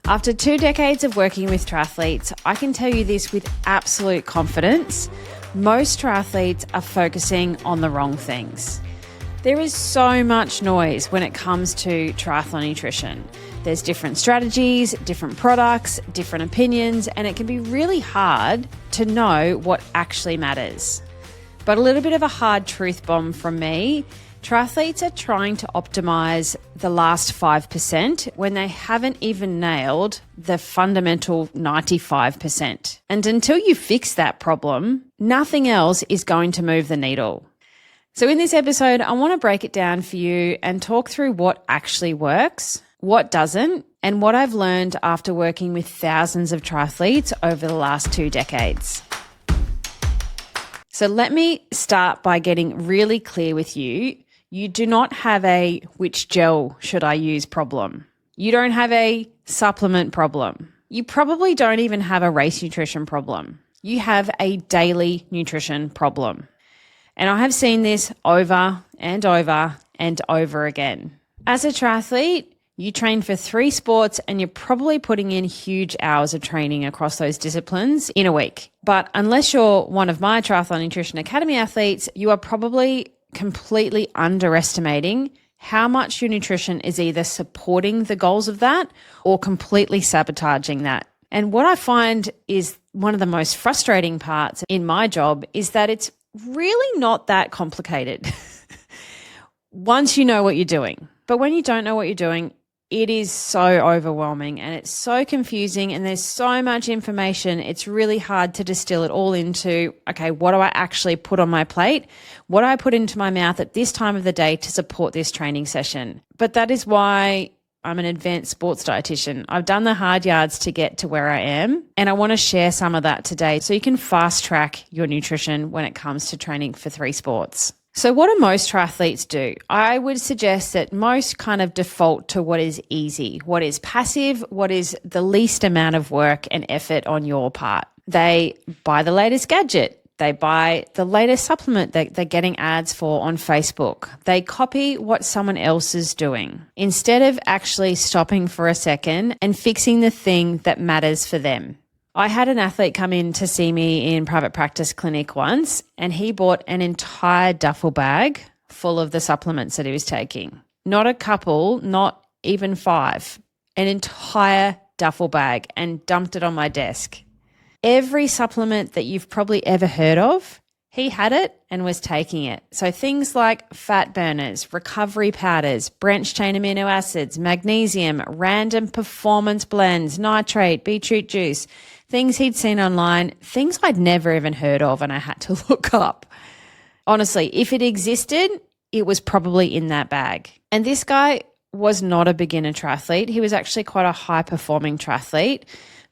After 2 decades of working with triathletes, I can tell you this with absolute confidence. Most triathletes are focusing on the wrong things. There is so much noise when it comes to triathlon nutrition. There's different strategies, different products, different opinions, and it can be really hard to know what actually matters. But a little bit of a hard truth bomb from me. Triathletes are trying to optimize the last 5% when they haven't even nailed the fundamental 95%. And until you fix that problem, nothing else is going to move the needle. So in this episode, I want to break it down for you and talk through what actually works, what doesn't, and what I've learned after working with thousands of triathletes over the last 2 decades. So let me start by getting really clear with you. You do not have a which gel should I use problem. You don't have a supplement problem. You probably don't even have a race nutrition problem. You have a daily nutrition problem. And I have seen this over and over and over again. As a triathlete, you train for 3 sports and you're probably putting in huge hours of training across those disciplines in a week. But unless you're one of my Triathlon Nutrition Academy athletes, you are probably completely underestimating how much your nutrition is either supporting the goals of that or completely sabotaging that. And what I find is one of the most frustrating parts in my job is that it's really not that complicated once you know what you're doing. But when you don't know what you're doing, it is so overwhelming and it's so confusing and there's so much information. It's really hard to distill it all into, okay, what do I actually put on my plate? What do I put into my mouth at this time of the day to support this training session? But that is why I'm an advanced sports dietitian. I've done the hard yards to get to where I am, and I want to share some of that today so you can fast track your nutrition when it comes to training for 3 sports. So what do most triathletes do? I would suggest that most kind of default to what is easy, what is passive, what is the least amount of work and effort on your part. They buy the latest gadget. They buy the latest supplement that they're getting ads for on Facebook. They copy what someone else is doing instead of actually stopping for a second and fixing the thing that matters for them. I had an athlete come in to see me in private practice clinic once, and he bought an entire duffel bag full of the supplements that he was taking. Not a couple, not even 5, an entire duffel bag, and dumped it on my desk. Every supplement that you've probably ever heard of, he had it and was taking it. So things like fat burners, recovery powders, branched chain amino acids, magnesium, random performance blends, nitrate, beetroot juice, things he'd seen online, things I'd never even heard of and I had to look up. Honestly, if it existed, it was probably in that bag. And this guy was not a beginner triathlete. He was actually quite a high-performing triathlete.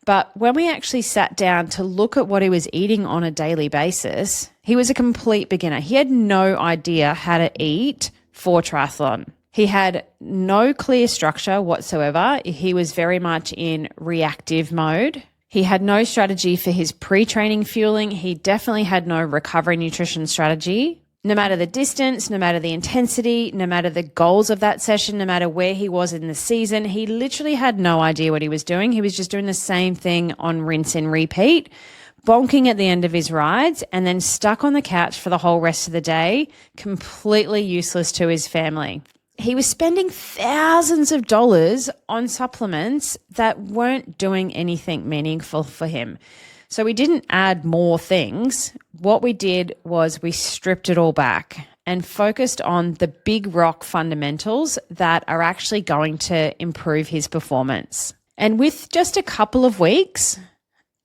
But when we actually sat down to look at what he was eating on a daily basis, he was a complete beginner. He had no idea how to eat for triathlon. He had no clear structure whatsoever. He was very much in reactive mode. He had no strategy for his pre-training fueling. He definitely had no recovery nutrition strategy. No matter the distance, no matter the intensity, no matter the goals of that session, no matter where he was in the season, he literally had no idea what he was doing. He was just doing the same thing on rinse and repeat, bonking at the end of his rides, and then stuck on the couch for the whole rest of the day, completely useless to his family. He was spending thousands of dollars on supplements that weren't doing anything meaningful for him. So we didn't add more things. What we did was we stripped it all back and focused on the big rock fundamentals that are actually going to improve his performance. And with just a couple of weeks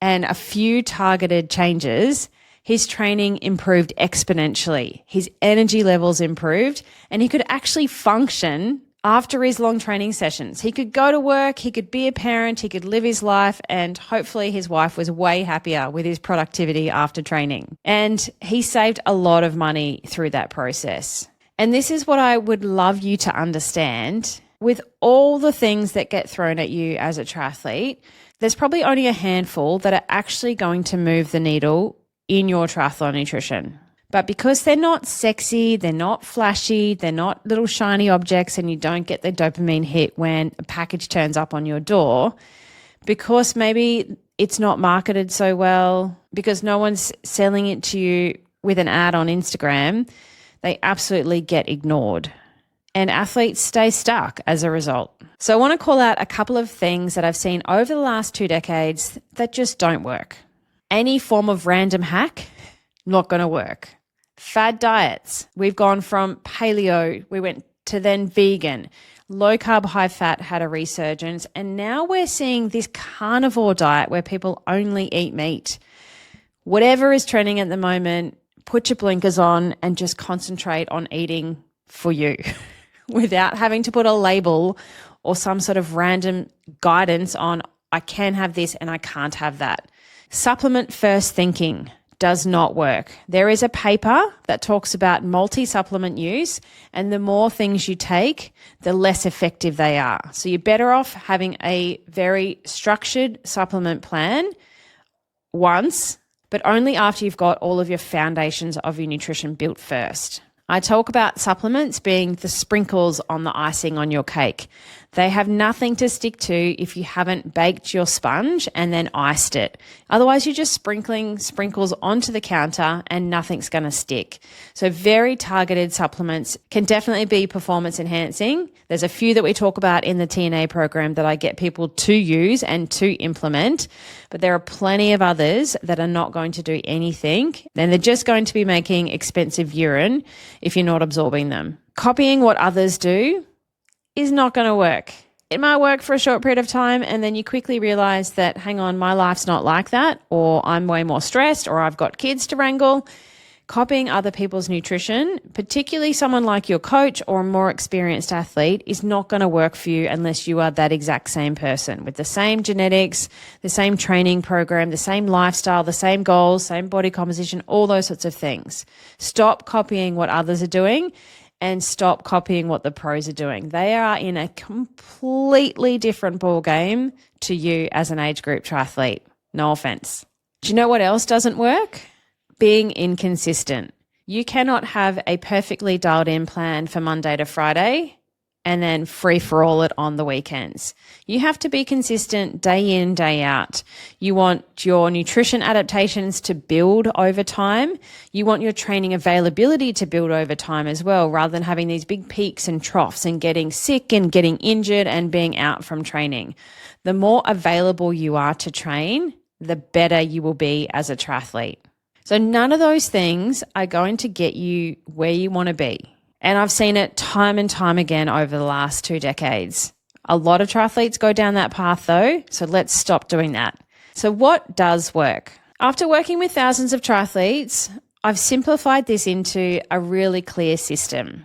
and a few targeted changes, his training improved exponentially. His energy levels improved, and he could actually function after his long training sessions. He could go to work, he could be a parent, he could live his life, and hopefully his wife was way happier with his productivity after training. And he saved a lot of money through that process. And this is what I would love you to understand. With all the things that get thrown at you as a triathlete, there's probably only a handful that are actually going to move the needle in your triathlon nutrition. But because they're not sexy, they're not flashy, they're not little shiny objects, and you don't get the dopamine hit when a package turns up on your door, because maybe it's not marketed so well, because no one's selling it to you with an ad on Instagram, they absolutely get ignored. And athletes stay stuck as a result. So I want to call out a couple of things that I've seen over the last 2 decades that just don't work. Any form of random hack, not going to work. Fad diets. We've gone from paleo, we went to then vegan. Low carb, high fat had a resurgence. And now we're seeing this carnivore diet where people only eat meat. Whatever is trending at the moment, put your blinkers on and just concentrate on eating for you without having to put a label or some sort of random guidance on I can have this and I can't have that. Supplement first thinking does not work. There is a paper that talks about multi-supplement use, and the more things you take, the less effective they are. So you're better off having a very structured supplement plan once, but only after you've got all of your foundations of your nutrition built first. I talk about supplements being the sprinkles on the icing on your cake. They have nothing to stick to if you haven't baked your sponge and then iced it. Otherwise, you're just sprinkling sprinkles onto the counter and nothing's going to stick. So very targeted supplements can definitely be performance enhancing. There's a few that we talk about in the TNA program that I get people to use and to implement, but there are plenty of others that are not going to do anything. Then they're just going to be making expensive urine if you're not absorbing them. Copying what others do is not going to work. It might work for a short period of time and then you quickly realize that, hang on, my life's not like that, or I'm way more stressed, or I've got kids to wrangle. Copying other people's nutrition, particularly someone like your coach or a more experienced athlete, is not going to work for you unless you are that exact same person with the same genetics, the same training program, the same lifestyle, the same goals, same body composition, all those sorts of things. Stop copying what others are doing and stop copying what the pros are doing. They are in a completely different ball game to you as an age group triathlete. No offense. Do you know what else doesn't work? Being inconsistent. You cannot have a perfectly dialed in plan for Monday to Friday and then free for all it on the weekends. You have to be consistent day in, day out. You want your nutrition adaptations to build over time. You want your training availability to build over time as well, rather than having these big peaks and troughs and getting sick and getting injured and being out from training. The more available you are to train, the better you will be as a triathlete. So none of those things are going to get you where you want to be. And I've seen it time and time again over the last 2 decades. A lot of triathletes go down that path though, so let's stop doing that. So what does work? After working with thousands of triathletes, I've simplified this into a really clear system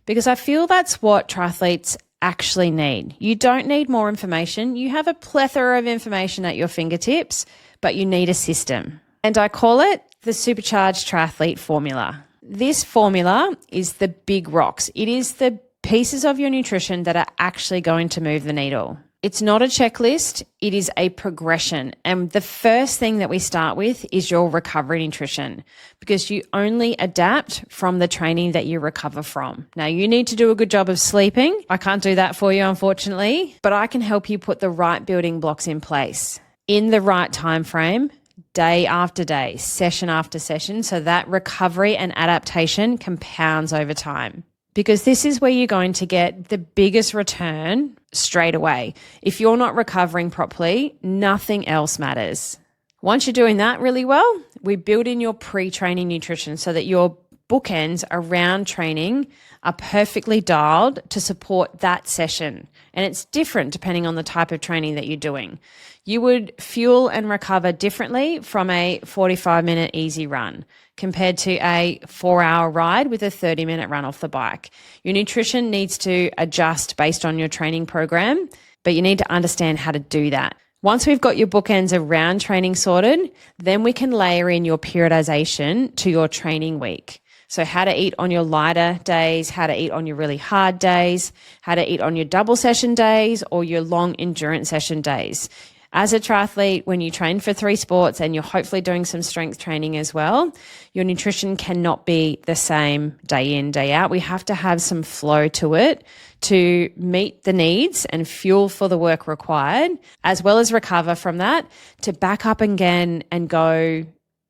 because I feel that's what triathletes actually need. You don't need more information. You have a plethora of information at your fingertips, but you need a system. And I call it the Supercharged Triathlete formula. This formula is the big rocks. It is the pieces of your nutrition that are actually going to move the needle. It's not a checklist. It is a progression. And the first thing that we start with is your recovery nutrition, because you only adapt from the training that you recover from. Now, you need to do a good job of sleeping. I can't do that for you, unfortunately, but I can help you put the right building blocks in place in the right time frame, day after day, session after session, so that recovery and adaptation compounds over time. Because this is where you're going to get the biggest return straight away. If you're not recovering properly, nothing else matters. Once you're doing that really well, we build in your pre-training nutrition so that your bookends around training are perfectly dialed to support that session. And it's different depending on the type of training that you're doing. You would fuel and recover differently from a 45-minute easy run compared to a 4-hour ride with a 30-minute run off the bike. Your nutrition needs to adjust based on your training program, but you need to understand how to do that. Once we've got your bookends around training sorted, then we can layer in your periodization to your training week. So how to eat on your lighter days, how to eat on your really hard days, how to eat on your double session days or your long endurance session days. As a triathlete, when you train for 3 sports and you're hopefully doing some strength training as well, your nutrition cannot be the same day in, day out. We have to have some flow to it to meet the needs and fuel for the work required, as well as recover from that to back up again and go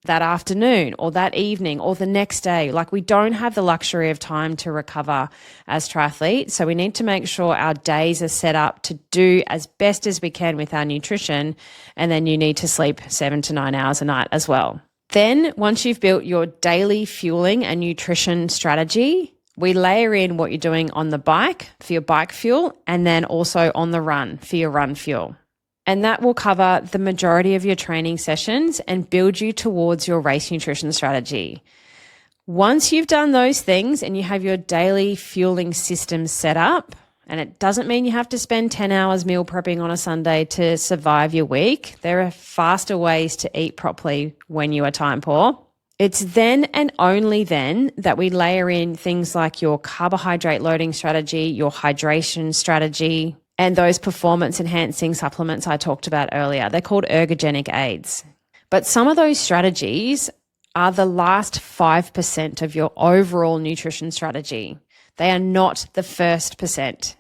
that afternoon or that evening or the next day. Like, we don't have the luxury of time to recover as triathletes. So we need to make sure our days are set up to do as best as we can with our nutrition. And then you need to sleep 7 to 9 hours a night as well. Then once you've built your daily fueling and nutrition strategy, we layer in what you're doing on the bike for your bike fuel and then also on the run for your run fuel. And that will cover the majority of your training sessions and build you towards your race nutrition strategy. Once you've done those things and you have your daily fueling system set up, and it doesn't mean you have to spend 10 hours meal prepping on a Sunday to survive your week. There are faster ways to eat properly when you are time poor. It's then and only then that we layer in things like your carbohydrate loading strategy, your hydration strategy, and those performance-enhancing supplements I talked about earlier. They're called ergogenic aids. But some of those strategies are the last 5% of your overall nutrition strategy. They are not the first percent.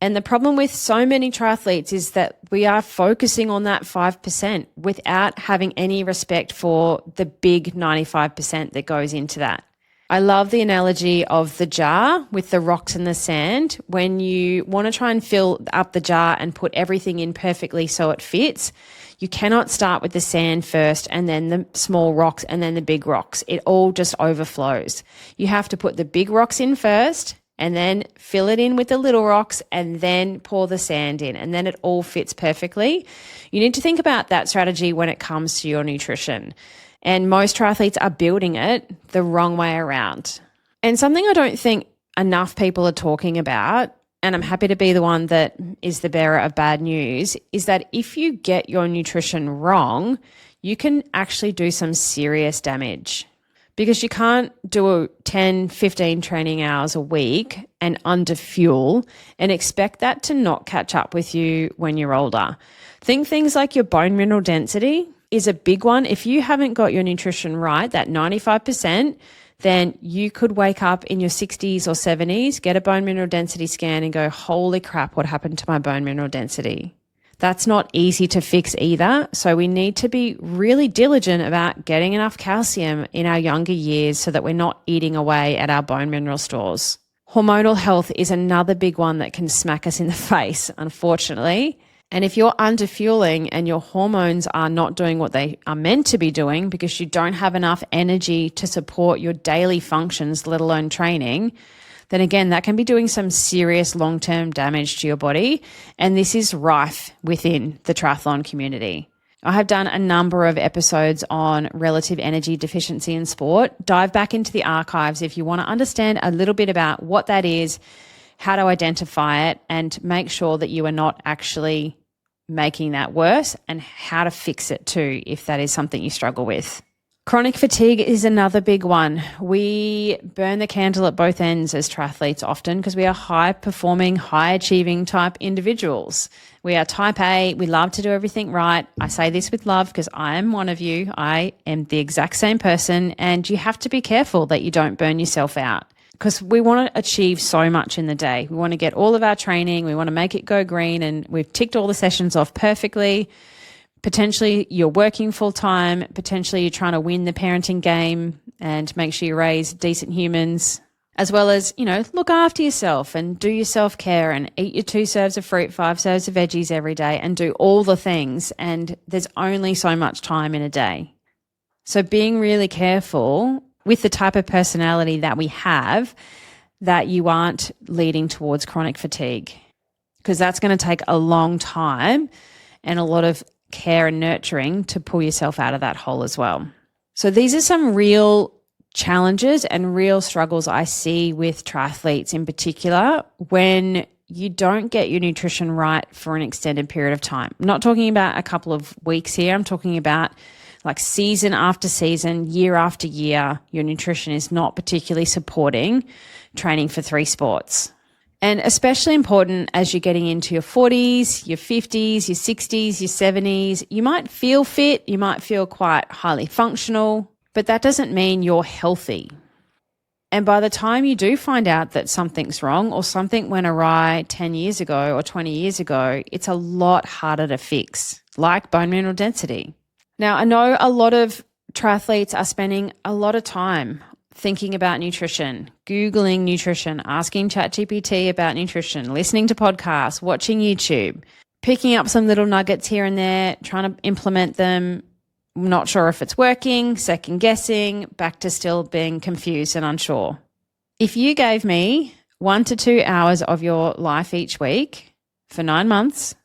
And the problem with so many triathletes is that we are focusing on that 5% without having any respect for the big 95% that goes into that. I love the analogy of the jar with the rocks and the sand. When you want to try and fill up the jar and put everything in perfectly so it fits, you cannot start with the sand first and then the small rocks and then the big rocks. It all just overflows. You have to put the big rocks in first and then fill it in with the little rocks and then pour the sand in, and then it all fits perfectly. You need to think about that strategy when it comes to your nutrition. And most triathletes are building it the wrong way around. And something I don't think enough people are talking about, and I'm happy to be the one that is the bearer of bad news, is that if you get your nutrition wrong, you can actually do some serious damage. Because you can't do 10, 15 training hours a week and underfuel and expect that to not catch up with you when you're older. Think things like your bone mineral density is a big one. If you haven't got your nutrition right, that 95%, then you could wake up in your 60s or 70s, get a bone mineral density scan and go, holy crap, what happened to my bone mineral density? That's not easy to fix either. So we need to be really diligent about getting enough calcium in our younger years so that we're not eating away at our bone mineral stores. Hormonal health is another big one that can smack us in the face, unfortunately. And if you're underfueling and your hormones are not doing what they are meant to be doing because you don't have enough energy to support your daily functions, let alone training, then again, that can be doing some serious long-term damage to your body. And this is rife within the triathlon community. I have done a number of episodes on relative energy deficiency in sport. Dive back into the archives if you want to understand a little bit about what that is, how to identify it, and make sure that you are not actually making that worse, and how to fix it too if that is something you struggle with. Chronic fatigue is another big one. We burn the candle at both ends as triathletes often because we are high-performing, high-achieving type individuals. We are type A. We love to do everything right. I say this with love because I am one of you. I am the exact same person, and you have to be careful that you don't burn yourself out because we want to achieve so much in the day. We want to get all of our training. We want to make it go green, and we've ticked all the sessions off perfectly. Potentially you're working full time. Potentially you're trying to win the parenting game and make sure you raise decent humans, as well as, look after yourself and do your self-care and eat your 2 serves of fruit, 5 serves of veggies every day and do all the things. And there's only so much time in a day. So being really careful with the type of personality that we have, that you aren't leading towards chronic fatigue, because that's going to take a long time and a lot of care and nurturing to pull yourself out of that hole as well. So these are some real challenges and real struggles I see with triathletes in particular when you don't get your nutrition right for an extended period of time. I'm not talking about a couple of weeks here. I'm talking about like season after season, year after year, your nutrition is not particularly supporting training for 3 sports. And especially important as you're getting into your 40s, your 50s, your 60s, your 70s. You might feel fit, you might feel quite highly functional, but that doesn't mean you're healthy. And by the time you do find out that something's wrong or something went awry 10 years ago or 20 years ago, it's a lot harder to fix, like bone mineral density. Now, I know a lot of triathletes are spending a lot of time thinking about nutrition, Googling nutrition, asking ChatGPT about nutrition, listening to podcasts, watching YouTube, picking up some little nuggets here and there, trying to implement them. Not sure if it's working, second guessing, back to still being confused and unsure. If you gave me 1 to 2 hours of your life each week for 9 months,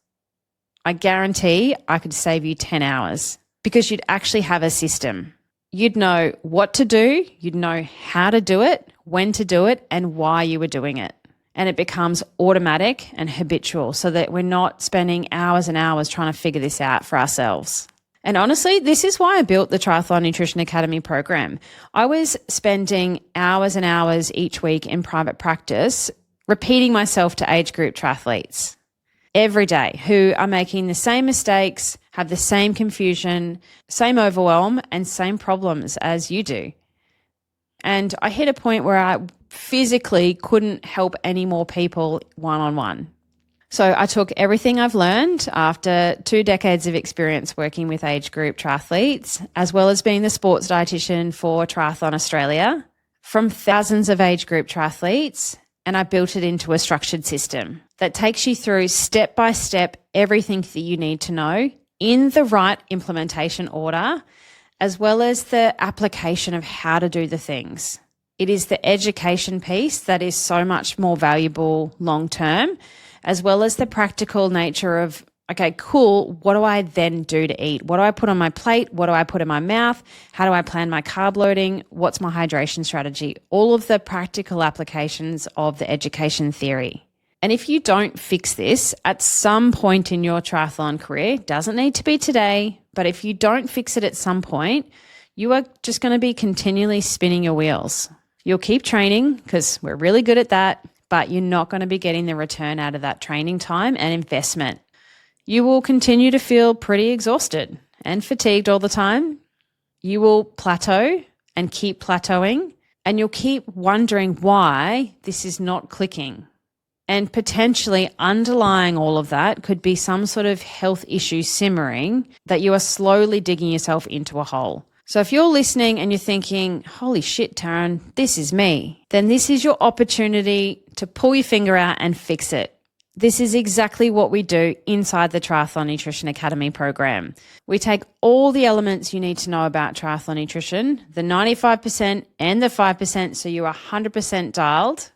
I guarantee I could save you 10 hours because you'd actually have a system. You'd know what to do, you'd know how to do it, when to do it, and why you were doing it. And it becomes automatic and habitual so that we're not spending hours and hours trying to figure this out for ourselves. And honestly, this is why I built the Triathlon Nutrition Academy program. I was spending hours and hours each week in private practice repeating myself to age group triathletes every day who are making the same mistakes, have the same confusion, same overwhelm, and same problems as you do. And I hit a point where I physically couldn't help any more people one-on-one. So I took everything I've learned after 2 decades of experience working with age group triathletes, as well as being the sports dietitian for Triathlon Australia, from thousands of age group triathletes, and I built it into a structured system that takes you through step by step everything that you need to know in the right implementation order, as well as the application of how to do the things. It is the education piece that is so much more valuable long term, as well as the practical nature of, okay, cool, what do I then do to eat? What do I put on my plate? What do I put in my mouth? How do I plan my carb loading? What's my hydration strategy? All of the practical applications of the education theory. And if you don't fix this at some point in your triathlon career, doesn't need to be today, but if you don't fix it at some point, you are just going to be continually spinning your wheels. You'll keep training because we're really good at that, but you're not going to be getting the return out of that training time and investment. You will continue to feel pretty exhausted and fatigued all the time. You will plateau and keep plateauing, and you'll keep wondering why this is not clicking. And potentially underlying all of that could be some sort of health issue simmering that you are slowly digging yourself into a hole. So if you're listening and you're thinking, holy shit, Taryn, this is me, then this is your opportunity to pull your finger out and fix it. This is exactly what we do inside the Triathlon Nutrition Academy program. We take all the elements you need to know about triathlon nutrition, the 95% and the 5%, so you're 100% dialed,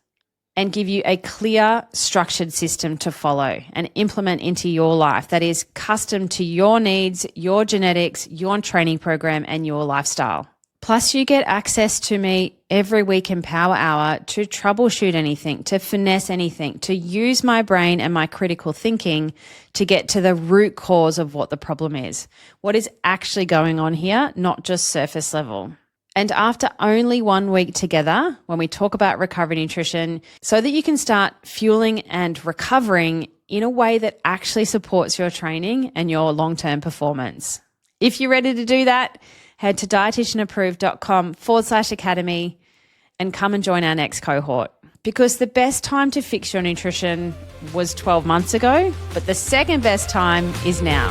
and give you a clear, structured system to follow and implement into your life that is custom to your needs, your genetics, your training program, and your lifestyle. Plus, you get access to me every week in Power Hour to troubleshoot anything, to finesse anything, to use my brain and my critical thinking to get to the root cause of what the problem is. What is actually going on here, not just surface level. And after only 1 week together, when we talk about recovery nutrition, so that you can start fueling and recovering in a way that actually supports your training and your long-term performance. If you're ready to do that, head to dietitianapproved.com/academy and come and join our next cohort. Because the best time to fix your nutrition was 12 months ago, but the second best time is now.